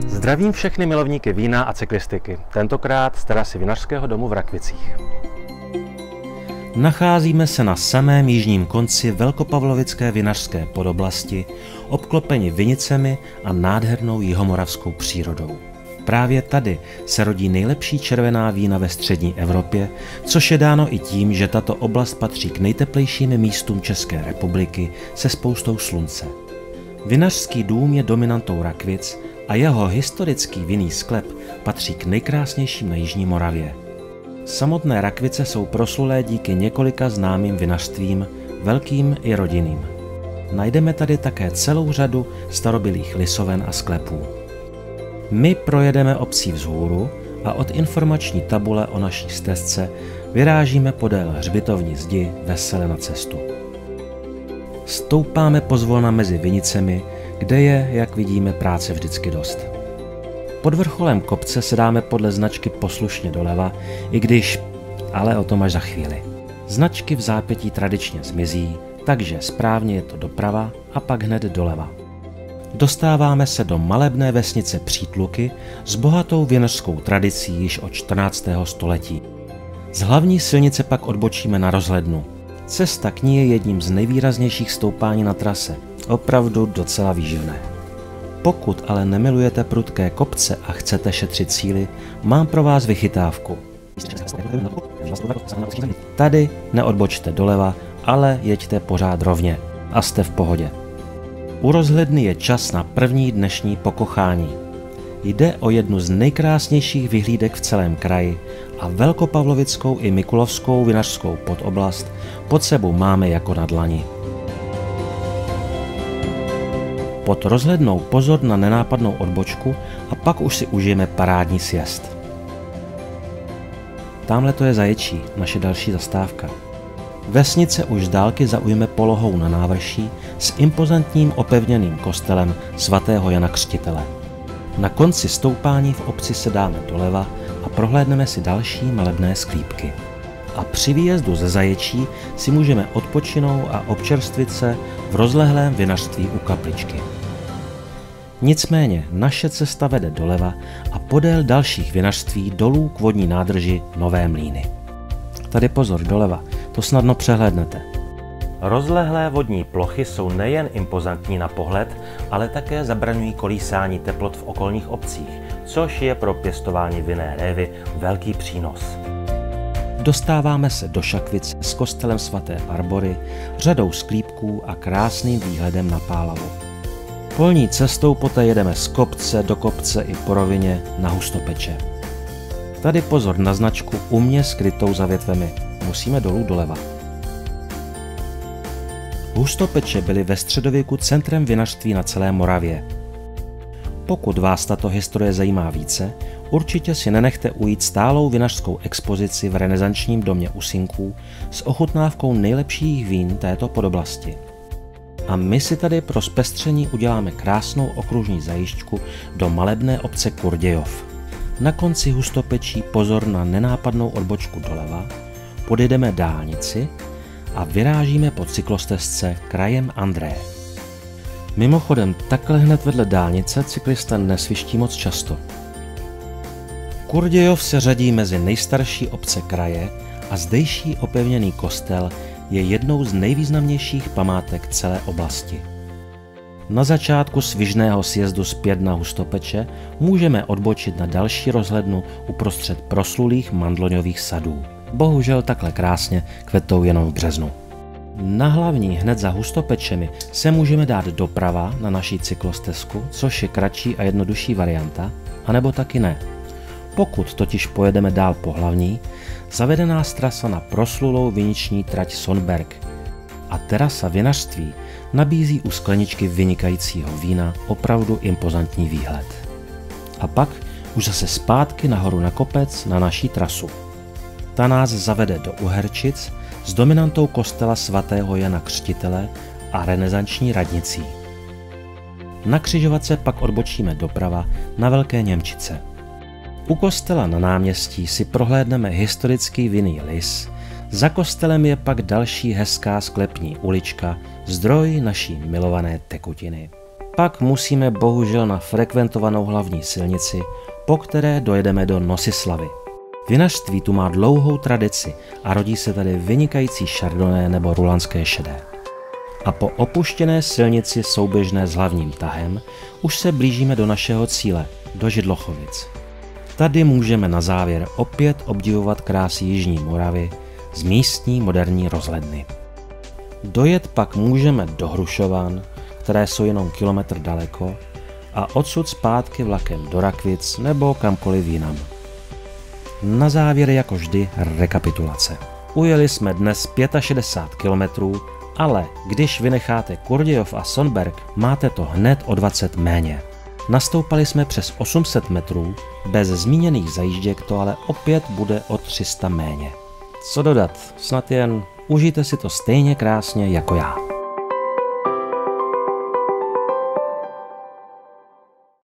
Zdravím všechny milovníky vína a cyklistiky, tentokrát z terasy Vinařského domu v Rakvicích. Nacházíme se na samém jižním konci velkopavlovické vinařské podoblasti, obklopeni vinicemi a nádhernou jihomoravskou přírodou. Právě tady se rodí nejlepší červená vína ve střední Evropě, což je dáno i tím, že tato oblast patří k nejteplejším místům České republiky se spoustou slunce. Vinařský dům je dominantou Rakvic a jeho historický vinný sklep patří k nejkrásnějším na jižní Moravě. Samotné Rakvice jsou proslulé díky několika známým vinařstvím, velkým i rodinným. Najdeme tady také celou řadu starobylých lisoven a sklepů. My projedeme obcí vzhůru a od informační tabule o naší stezce vyrážíme podél hřbitovní zdi vesele na cestu. Stoupáme pozvolna mezi vinicemi, kde je, jak vidíme, práce vždycky dost. Pod vrcholem kopce se dáme podle značky poslušně doleva, i když, ale o tom až za chvíli. Značky v zápětí tradičně zmizí, takže správně je to doprava a pak hned doleva. Dostáváme se do malebné vesnice Přítluky s bohatou vinařskou tradicí již od 14. století. Z hlavní silnice pak odbočíme na rozhlednu. Cesta k ní je jedním z nejvýraznějších stoupání na trase, opravdu docela výživné. Pokud ale nemilujete prudké kopce a chcete šetřit síly, mám pro vás vychytávku. Tady neodbočte doleva, ale jeďte pořád rovně a jste v pohodě. U rozhledny je čas na první dnešní pokochání. Jde o jednu z nejkrásnějších vyhlídek v celém kraji a velkopavlovickou i mikulovskou vinařskou podoblast pod sebou máme jako na dlani. Pod rozhlednou pozor na nenápadnou odbočku a pak už si užijeme parádní sjezd. Tamhle to je Zaječí, naše další zastávka. Vesnice už z dálky zaujme polohou na návrší s impozantním opevněným kostelem svatého Jana Křtitele. Na konci stoupání v obci se dáme doleva a prohlédneme si další malebné sklípky. A při výjezdu ze Zaječí si můžeme odpočinout a občerstvit se v rozlehlém vinařství u kapličky. Nicméně naše cesta vede doleva a podél dalších vinařství dolů k vodní nádrži Nové Mlýny. Tady pozor doleva, to snadno přehlédnete. Rozlehlé vodní plochy jsou nejen impozantní na pohled, ale také zabraňují kolísání teplot v okolních obcích, což je pro pěstování vinné révy velký přínos. Dostáváme se do Šakvic s kostelem svaté Barbory, řadou sklípků a krásným výhledem na Pálavu. Polní cestou poté jedeme z kopce do kopce i po rovině na Hustopeče. Tady pozor na značku umně skrytou za větvemi, musíme dolů doleva. Hustopeče byly ve středověku centrem vinařství na celé Moravě. Pokud vás tato historie zajímá více, určitě si nenechte ujít stálou vinařskou expozici v renesančním domě u Sinků s ochutnávkou nejlepších vín této podoblasti. A my si tady pro zpestření uděláme krásnou okružní zajížďku do malebné obce Kurdějov. Na konci Hustopečí pozor na nenápadnou odbočku doleva, podjedeme dálnici a vyrážíme po cyklostezce krajem André. Mimochodem, takhle hned vedle dálnice cyklista nesviští moc často. Kurdějov se řadí mezi nejstarší obce kraje a zdejší opevněný kostel je jednou z nejvýznamnějších památek celé oblasti. Na začátku svižného sjezdu zpět na Hustopeče můžeme odbočit na další rozhlednu uprostřed proslulých mandloňových sadů. Bohužel takhle krásně kvetou jenom v březnu. Na hlavní hned za Hustopečemi se můžeme dát doprava na naší cyklostezku, což je kratší a jednodušší varianta, anebo taky ne. Pokud totiž pojedeme dál po hlavní, zavede nás trasa na proslulou viniční trať Sonberg a terasa vinařství nabízí u skleničky vynikajícího vína opravdu impozantní výhled. A pak už zase zpátky nahoru na kopec na naší trasu. Ta nás zavede do Uherčic s dominantou kostela svatého Jana Křtitele a renesanční radnicí. Na křižovatce pak odbočíme doprava na Velké Němčice. U kostela na náměstí si prohlédneme historický vinný lis, za kostelem je pak další hezká sklepní ulička, zdroj naší milované tekutiny. Pak musíme bohužel na frekventovanou hlavní silnici, po které dojedeme do Nosislavy. Vinařství tu má dlouhou tradici a rodí se tady vynikající chardonnay nebo rulanské šedé. A po opuštěné silnici souběžné s hlavním tahem už se blížíme do našeho cíle, do Židlochovic. Tady můžeme na závěr opět obdivovat krásy Jižní Moravy z místní moderní rozhledny. Dojet pak můžeme do Hrušovan, které jsou jenom kilometr daleko, a odsud zpátky vlakem do Rakvic nebo kamkoliv jinam. Na závěr jako vždy rekapitulace. Ujeli jsme dnes 65 km, ale když vynecháte Kurdějov a Sonberg, máte to hned o 20 méně. Nastoupali jsme přes 800 metrů, bez zmíněných zajížděk to ale opět bude o 300 méně. Co dodat, snad jen užijte si to stejně krásně jako já.